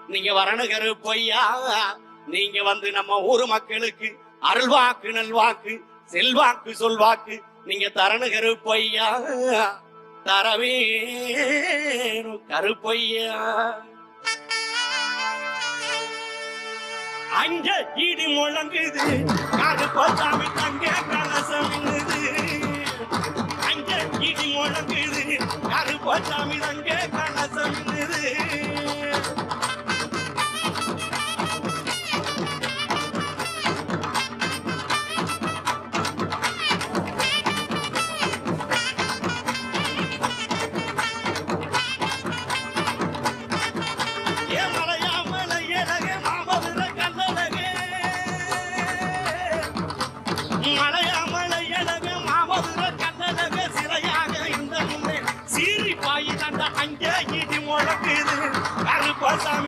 நீங்க வரணுகரு பொய்யா. நீங்க வந்து நம்ம ஊரு மக்களுக்கு அருள்வாக்கு நல்வாக்கு செல்வாக்கு சொல்வாக்கு நீங்க தரணுகரு பொய்யா. தரவேணு கருப்பொய்யா. அங்க இடி முழங்குது கருப்பசாமி தங்க கலசம் அங்க இடி முழங்குது கருப்பசாமி தங்க கலசம் அங்கே இடி முழங்குது கருப்பசாமி